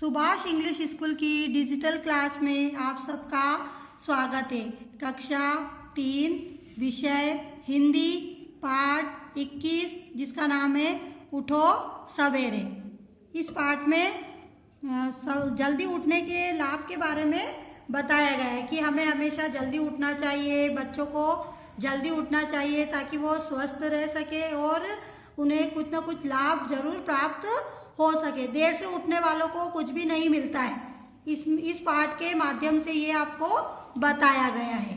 Subhash English school की digital class में आप सबका स्वागत है। कक्षा 3 विषय हिंदी पाठ 21 जिसका नाम है उठो सवेरे। इस पाठ में जल्दी उठने के लाभ के बारे में बताया गया है कि हमें हमेशा जल्दी उठना चाहिए, बच्चों को जल्दी उठना चाहिए ताकि वो स्वस्थ रह सके और उन्हें कुछ ना कुछ लाभ जरूर प्राप्त हो सके। देर से उठने वालों को कुछ भी नहीं मिलता है। इस पाठ के माध्यम से ये आपको बताया गया है।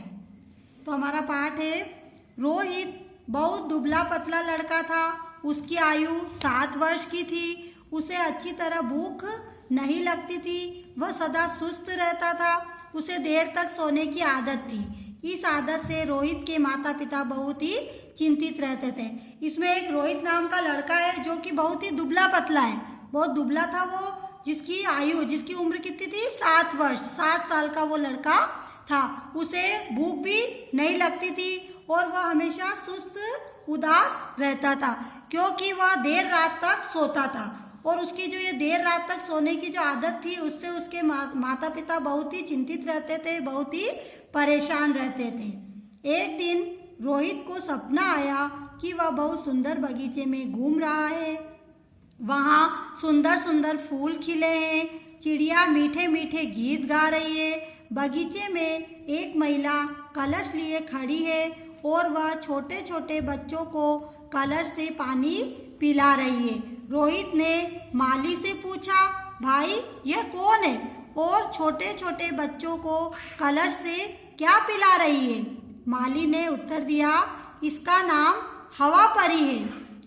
तो हमारा पाठ है, रोहित बहुत दुबला पतला लड़का था। उसकी आयु 7 वर्ष की थी। उसे अच्छी तरह भूख नहीं लगती थी। वह सदा सुस्त रहता था। उसे देर तक सोने की आदत थी। इस आदत से रोहित के माता पिता बहुत ही चिंतित रहते थे। इसमें एक रोहित नाम का लड़का है जो कि बहुत ही दुबला पतला है, बहुत दुबला था वो, जिसकी उम्र कितनी थी? 7 वर्ष, 7 साल का वो लड़का था। उसे भूख भी नहीं लगती थी और वह हमेशा सुस्त उदास रहता था क्योंकि वह देर रात तक सोता था। और उसकी जो ये देर रात तक सोने की जो आदत थी उससे उसके माता पिता बहुत ही चिंतित रहते थे, बहुत ही परेशान रहते थे। एक दिन रोहित को सपना आया कि वह बहुत सुंदर बगीचे में घूम रहा है। वहाँ सुंदर सुंदर फूल खिले हैं, चिड़िया मीठे मीठे गीत गा रही है। बगीचे में एक महिला कलश लिए खड़ी है और वह छोटे छोटे बच्चों को कलश से पानी पिला रही है। रोहित ने माली से पूछा, भाई यह कौन है और छोटे छोटे बच्चों को कलश से क्या पिला रही है? माली ने उत्तर दिया, इसका नाम हवा परी है।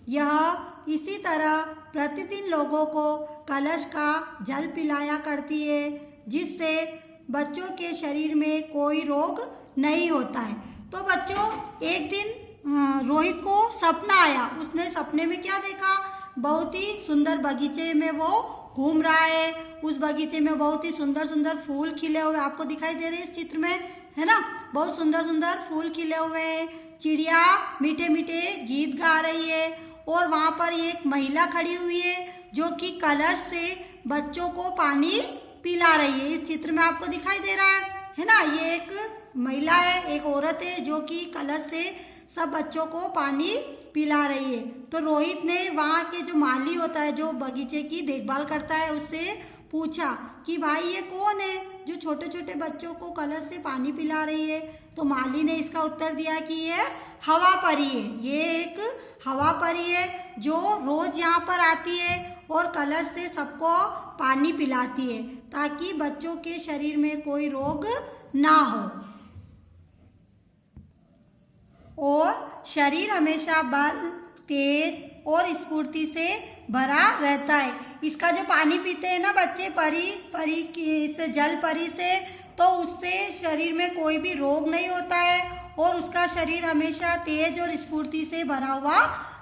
यह इसी तरह प्रतिदिन लोगों को कलश का जल पिलाया करती है जिससे बच्चों के शरीर में कोई रोग नहीं होता है। तो बच्चों, एक दिन रोहित को सपना आया। उसने सपने में क्या देखा? बहुत ही सुंदर बगीचे में वो घूम रहा है। उस बगीचे में बहुत ही सुंदर सुंदर फूल खिले हुए आपको दिखाई दे रहे हैं इस चित्र में, है ना? बहुत सुंदर सुंदर फूल खिले हुए हैं। चिड़िया मीठे मीठे गीत गा रही है और वहाँ पर एक महिला खड़ी हुई है जो कि कलश से बच्चों को पानी पिला रही है। इस चित्र में आपको दिखाई दे रहा है ना? ये एक महिला है, एक औरत है जो कि कलश से सब बच्चों को पानी पिला रही है। तो रोहित ने वहाँ के जो माली होता है, जो बगीचे की देखभाल करता है, उससे पूछा कि भाई ये कौन है जो छोटे छोटे बच्चों को कलश से पानी पिला रही है? तो माली ने इसका उत्तर दिया कि ये हवा परी है। ये एक हवा परी है जो रोज यहाँ पर आती है और कलश से सबको पानी पिलाती है ताकि बच्चों के शरीर में कोई रोग ना हो और शरीर हमेशा बल, तेज और स्फूर्ति से भरा रहता है। इसका जो पानी पीते हैं ना बच्चे परी की जल परी से, तो उससे शरीर में कोई भी रोग नहीं होता है और उसका शरीर हमेशा तेज और स्फूर्ति से भरा हुआ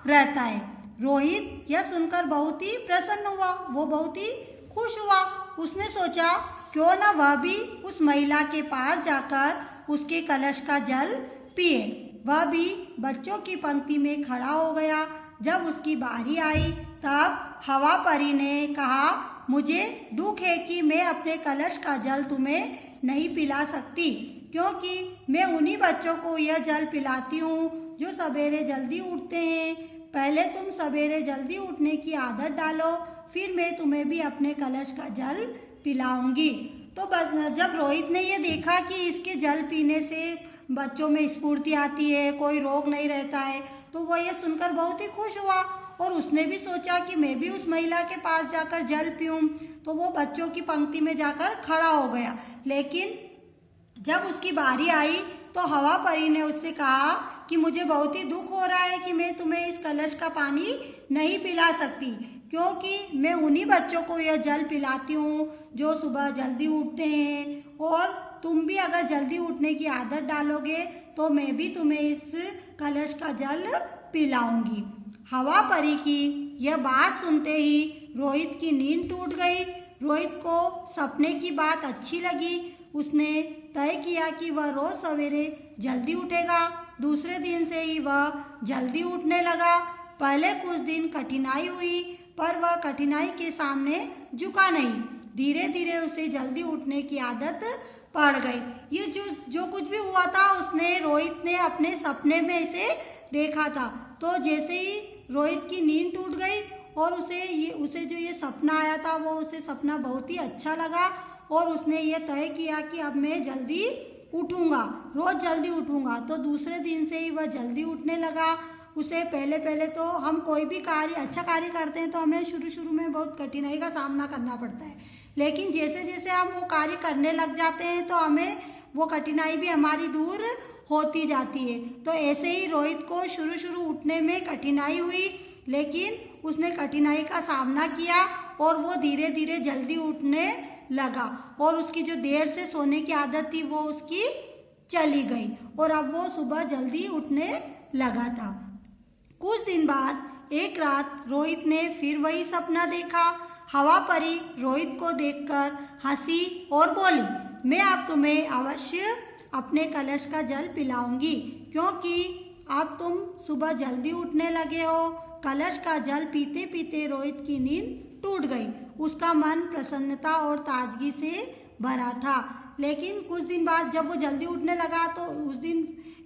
रहता है। रोहित यह सुनकर बहुत ही प्रसन्न हुआ, वो बहुत ही खुश हुआ। उसने सोचा क्यों ना वह भी उस महिला के पास जाकर उसके कलश का जल पिए। वह भी बच्चों की पंक्ति में खड़ा हो गया। जब उसकी बारी आई तब हवा परी ने कहा, मुझे दुख है कि मैं अपने कलश का जल तुम्हें नहीं पिला सकती क्योंकि मैं उन्हीं बच्चों को यह जल पिलाती हूँ जो सवेरे जल्दी उठते हैं। पहले तुम सवेरे जल्दी उठने की आदत डालो, फिर मैं तुम्हें भी अपने कलश का जल पिलाऊंगी। तो जब रोहित ने ये देखा कि इसके जल पीने से बच्चों में स्फूर्ति आती है, कोई रोग नहीं रहता है, तो वह ये सुनकर बहुत ही खुश हुआ और उसने भी सोचा कि मैं भी उस महिला के पास जाकर जल पीऊँ। तो वो बच्चों की पंक्ति में जाकर खड़ा हो गया। लेकिन जब उसकी बारी आई तो हवा परी ने उससे कहा कि मुझे बहुत ही दुख हो रहा है कि मैं तुम्हें इस कलश का पानी नहीं पिला सकती क्योंकि मैं उन्हीं बच्चों को यह जल पिलाती हूँ जो सुबह जल्दी उठते हैं और तुम भी अगर जल्दी उठने की आदत डालोगे तो मैं भी तुम्हें इस कलश का जल पिलाऊंगी। हवा परी की यह बात सुनते ही रोहित की नींद टूट गई। रोहित को सपने की बात अच्छी लगी। उसने तय किया कि वह रोज सवेरे जल्दी उठेगा। दूसरे दिन से ही वह जल्दी उठने लगा। पहले कुछ दिन कठिनाई हुई पर वह कठिनाई के सामने झुका नहीं। धीरे धीरे उसे जल्दी उठने की आदत पड़ गई। ये जो कुछ भी हुआ था उसने रोहित ने अपने सपने में इसे देखा था। तो जैसे ही रोहित की नींद टूट गई और उसे जो ये सपना आया था वो उसे सपना बहुत ही अच्छा लगा और उसने ये तय किया कि अब मैं जल्दी उठूँगा, रोज़ जल्दी उठूँगा। तो दूसरे दिन से ही वह जल्दी उठने लगा। उसे पहले तो हम कोई भी अच्छा कार्य करते हैं तो हमें शुरू में बहुत कठिनाई का सामना करना पड़ता है, लेकिन जैसे जैसे हम वो कार्य करने लग जाते हैं तो हमें वो कठिनाई भी हमारी दूर होती जाती है। तो ऐसे ही रोहित को शुरू उठने में कठिनाई हुई, लेकिन उसने कठिनाई का सामना किया और वो धीरे धीरे जल्दी उठने लगा और उसकी जो देर से सोने की आदत थी वो उसकी चली गई और अब वो सुबह जल्दी उठने लगा था। कुछ दिन बाद एक रात रोहित ने फिर वही सपना देखा। हवा परी रोहित को देखकर हंसी और बोली, मैं अब तुम्हें अवश्य अपने कलश का जल पिलाऊंगी, क्योंकि अब तुम सुबह जल्दी उठने लगे हो। कलश का जल पीते पीते रोहित की नींद टूट गई। उसका मन प्रसन्नता और ताजगी से भरा था। लेकिन कुछ दिन बाद जब वो जल्दी उठने लगा तो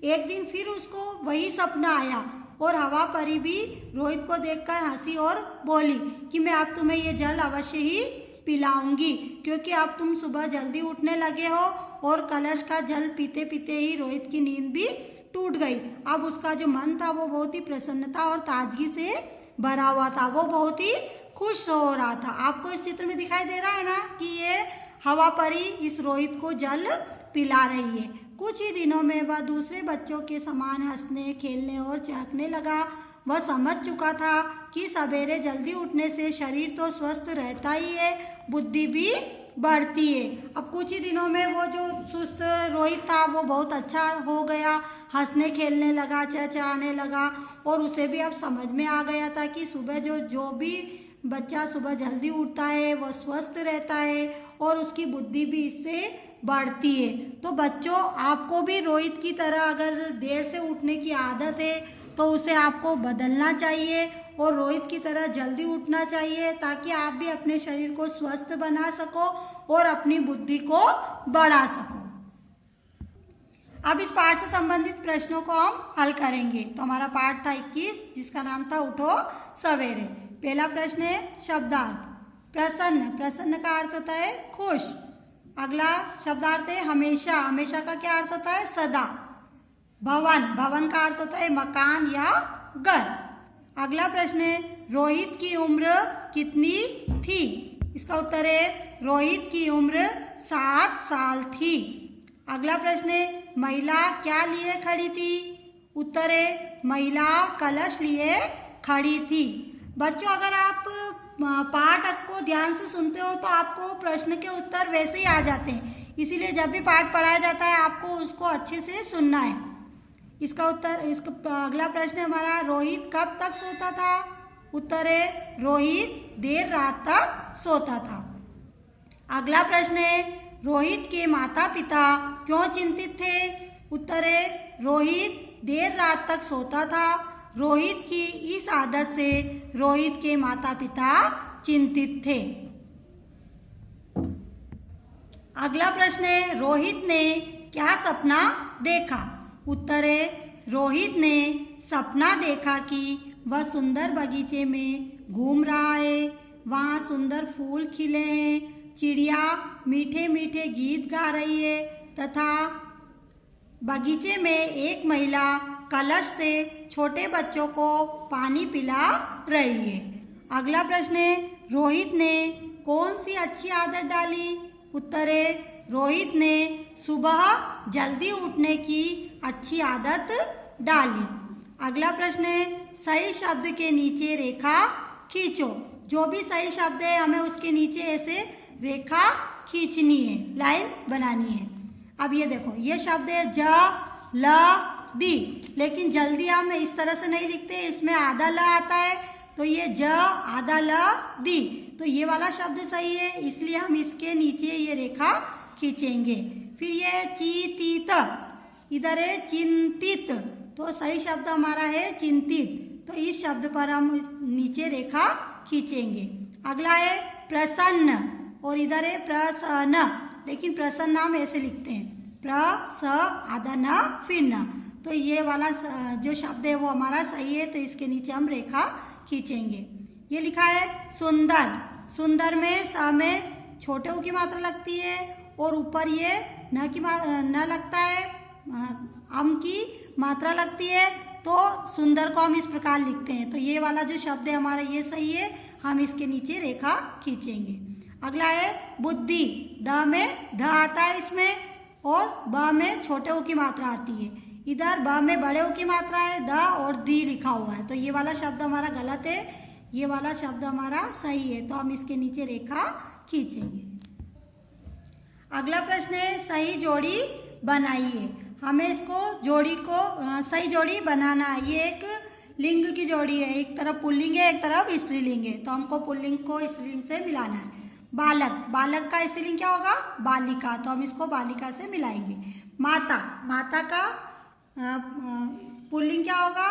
एक दिन फिर उसको वही सपना आया और हवा परी भी रोहित को देखकर हंसी और बोली कि मैं अब तुम्हें ये जल अवश्य ही पिलाऊंगी, क्योंकि अब तुम सुबह जल्दी उठने लगे हो। और कलश का जल पीते पीते ही रोहित की नींद भी टूट गई। अब उसका जो मन था वो बहुत ही प्रसन्नता और ताजगी से भरा हुआ था, वो बहुत ही खुश हो रहा था। आपको इस चित्र में दिखाई दे रहा है ना कि ये हवा परी इस रोहित को जल पिला रही है। कुछ ही दिनों में वह दूसरे बच्चों के समान हंसने, खेलने और चहकने लगा। वह समझ चुका था कि सवेरे जल्दी उठने से शरीर तो स्वस्थ रहता ही है, बुद्धि भी बढ़ती है। अब कुछ ही दिनों में वो जो सुस्त रोहित था वो बहुत अच्छा हो गया, हंसने खेलने लगा, चहचहाने लगा और उसे भी अब समझ में आ गया था कि सुबह जो भी बच्चा सुबह जल्दी उठता है वह स्वस्थ रहता है और उसकी बुद्धि भी इससे बढ़ती है। तो बच्चों, आपको भी रोहित की तरह अगर देर से उठने की आदत है तो उसे आपको बदलना चाहिए और रोहित की तरह जल्दी उठना चाहिए, ताकि आप भी अपने शरीर को स्वस्थ बना सको और अपनी बुद्धि को बढ़ा सको। अब इस पाठ से संबंधित प्रश्नों को हम हल करेंगे। तो हमारा पाठ था 21, जिसका नाम था उठो सवेरे। पहला प्रश्न है शब्दार्थ। प्रसन्न, प्रसन्न का अर्थ होता है खुश। अगला शब्दार्थ है हमेशा, हमेशा का क्या अर्थ होता है सदा। भवन, भवन का अर्थ होता है मकान या घर। अगला प्रश्न है रोहित की उम्र कितनी थी। इसका उत्तर है रोहित की उम्र 7 साल थी। अगला प्रश्न है महिला क्या लिए खड़ी थी। उत्तर है महिला कलश लिए खड़ी थी। बच्चों, अगर आप पाठ को ध्यान से सुनते हो तो आपको प्रश्न के उत्तर वैसे ही आ जाते हैं, इसीलिए जब भी पाठ पढ़ाया जाता है आपको उसको अच्छे से सुनना है। इसका अगला प्रश्न हमारा रोहित कब तक सोता था। उत्तर है रोहित देर रात तक सोता था। अगला प्रश्न है रोहित के माता पिता क्यों चिंतित थे। उत्तर है रोहित देर रात तक सोता था। रोहित की इस आदत से रोहित के माता पिता चिंतित थे। अगला प्रश्न है रोहित ने क्या सपना देखा। उत्तर है रोहित ने सपना देखा कि वह सुंदर बगीचे में घूम रहा है, वहाँ सुंदर फूल खिले हैं, चिड़िया मीठे मीठे गीत गा रही है तथा बगीचे में एक महिला कलश से छोटे बच्चों को पानी पिला रही है। अगला प्रश्न है रोहित ने कौन सी अच्छी आदत डाली। उत्तर है रोहित ने सुबह जल्दी उठने की अच्छी आदत डाली। अगला प्रश्न है सही शब्द के नीचे रेखा खींचो। जो भी सही शब्द है हमें उसके नीचे ऐसे रेखा खींचनी है, लाइन बनानी है। अब ये देखो, ये शब्द है ज ल दी, लेकिन जल्दी हम इस तरह से नहीं लिखते, इसमें आधा ल आता है तो ये ज आधा ल दी, तो ये वाला शब्द सही है, इसलिए हम इसके नीचे ये रेखा खींचेंगे। फिर ये चितित, इधर है चिंतित, तो सही शब्द हमारा है चिंतित, तो इस शब्द पर हम नीचे रेखा खींचेंगे। अगला है प्रसन्न, और इधर है प्रसन्न, लेकिन प्रसन्न नाम ऐसे लिखते हैं, प्रसन्न फिर न। तो ये वाला जो शब्द है वो हमारा सही है, तो इसके नीचे हम रेखा खींचेंगे। ये लिखा है सुंदर। सुंदर में स में छोटे ऊ की मात्रा लगती है और ऊपर ये न लगता है, अम की मात्रा लगती है, तो सुंदर को हम इस प्रकार लिखते हैं। तो ये वाला जो शब्द है हमारा ये सही है, हम इसके नीचे रेखा खींचेंगे। अगला है बुद्धि। द में ध आता है इसमें और ब में छोटे ऊ की मात्रा आती है। इधर ब में बड़े ऊ की मात्रा है, द और दी लिखा हुआ है, तो ये वाला शब्द हमारा गलत है, ये वाला शब्द हमारा सही है, तो हम इसके नीचे रेखा खींचेंगे। अगला प्रश्न है सही जोड़ी बनाइए। हमें इसको जोड़ी को सही जोड़ी बनाना है। ये एक लिंग की जोड़ी है, एक तरफ पुल्लिंग है एक तरफ स्त्रीलिंग है, तो हमको पुल्लिंग को स्त्रीलिंग से मिलाना है। बालक, बालक का स्त्रीलिंग क्या होगा? बालिका, तो हम इसको बालिका से मिलाएंगे। माता, माता का पुल्लिंग क्या होगा?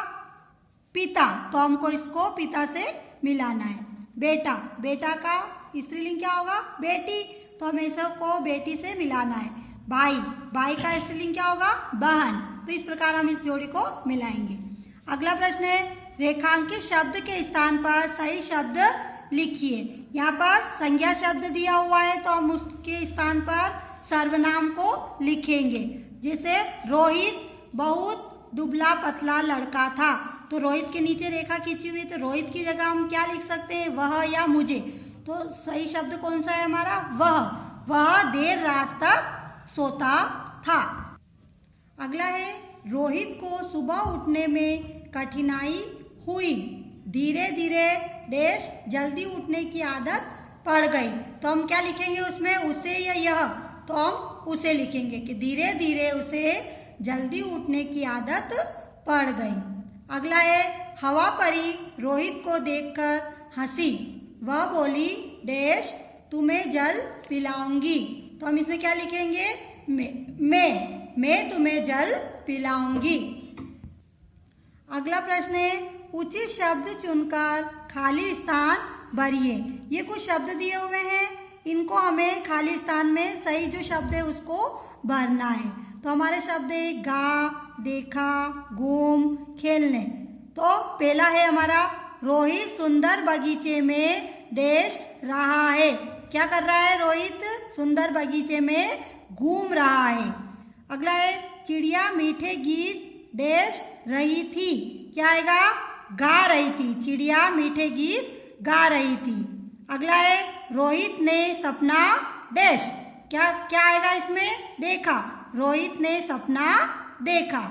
पिता, तो हमको इसको पिता से मिलाना है। बेटा, बेटा का स्त्रीलिंग क्या होगा? बेटी, तो हमें इसको बेटी से मिलाना है। भाई, भाई का स्त्रीलिंग क्या होगा? बहन, तो इस प्रकार हम इस जोड़ी को मिलाएंगे। अगला प्रश्न है रेखांकित शब्द के स्थान पर सही शब्द लिखिए। यहाँ पर संज्ञा शब्द दिया हुआ है, तो हम उसके स्थान पर सर्वनाम को लिखेंगे। जैसे रोहित बहुत दुबला पतला लड़का था, तो रोहित के नीचे रेखा खींची हुई, तो रोहित की जगह हम क्या लिख सकते हैं? वह या मुझे। तो सही शब्द कौन सा है हमारा? वह। वह देर रात तक सोता था। अगला है रोहित को सुबह उठने में कठिनाई हुई, धीरे धीरे देश जल्दी उठने की आदत पड़ गई, तो हम क्या लिखेंगे उसमें? उसे या यह, तो हम उसे लिखेंगे कि धीरे धीरे उसे जल्दी उठने की आदत पड़ गई। अगला है हवा परी रोहित को देखकर हंसी, वह बोली देश तुम्हें जल पिलाऊंगी, तो हम इसमें क्या लिखेंगे? मैं तुम्हें जल पिलाऊंगी। अगला प्रश्न है उचित शब्द चुनकर खाली स्थान भरिए। ये कुछ शब्द दिए हुए हैं, इनको हमें खाली स्थान में सही जो शब्द है उसको भरना है। तो हमारे शब्द है गा, देखा, घूम, खेलने। तो पहला है हमारा रोहित सुंदर बगीचे में देश रहा है। क्या कर रहा है रोहित? सुंदर बगीचे में घूम रहा है। अगला है चिड़िया मीठे गीत देश रही थी। क्या आएगा? गा रही थी, चिड़िया मीठे गीत गा रही थी। अगला है रोहित ने सपना देश, क्या क्या आएगा इसमें? देखा, रोहित ने सपना देखा।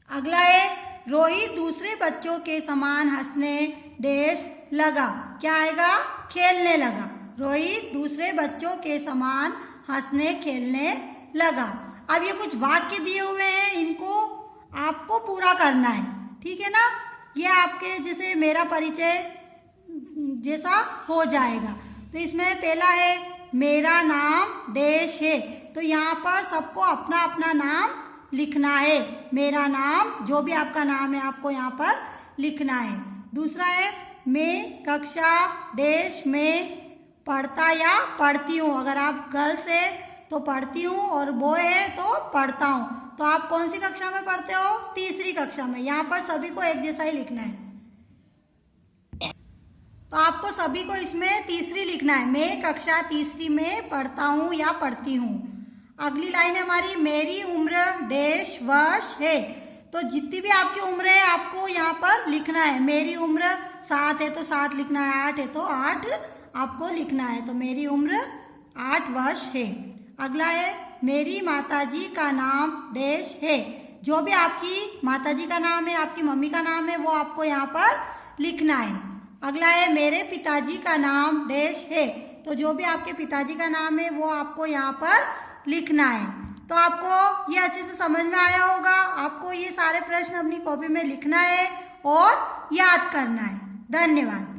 अगला है रोहित दूसरे बच्चों के समान हंसने देश लगा। क्या आएगा? खेलने लगा। रोहित दूसरे बच्चों के समान हंसने खेलने लगा। अब ये कुछ वाक्य दिए हुए हैं, इनको आपको पूरा करना है, ठीक है ना? ये आपके जैसे मेरा परिचय जैसा हो जाएगा। तो इसमें पहला है मेरा नाम देश है, तो यहाँ पर सबको अपना अपना नाम लिखना है। मेरा नाम, जो भी आपका नाम है आपको यहाँ पर लिखना है। दूसरा है मैं कक्षा देश में पढ़ता या पढ़ती हूँ। अगर आप गर्ल्स है तो पढ़ती हूँ और बॉय है तो पढ़ता हूँ। तो आप कौन सी कक्षा में पढ़ते हो? तीसरी कक्षा में। यहाँ पर सभी को एक जैसा ही लिखना है, तो आपको सभी को इसमें तीसरी लिखना है। मैं कक्षा तीसरी में पढ़ता हूँ या पढ़ती हूँ। अगली लाइन है हमारी मेरी उम्र देश वर्ष है, तो जितनी भी आपकी उम्र है आपको यहाँ पर लिखना है। मेरी उम्र 7 है तो 7 लिखना है, 8 है तो 8 आपको लिखना है। तो मेरी उम्र 8 वर्ष है। अगला है मेरी माताजी का नाम देश है। जो भी आपकी माताजी का नाम है, आपकी मम्मी का नाम है, वो आपको यहाँ पर लिखना है। अगला है मेरे पिताजी का नाम देश है, तो जो भी आपके पिताजी का नाम है वो आपको यहाँ पर लिखना है। तो आपको ये अच्छे से समझ में आया होगा। आपको ये सारे प्रश्न अपनी कॉपी में लिखना है और याद करना है। धन्यवाद।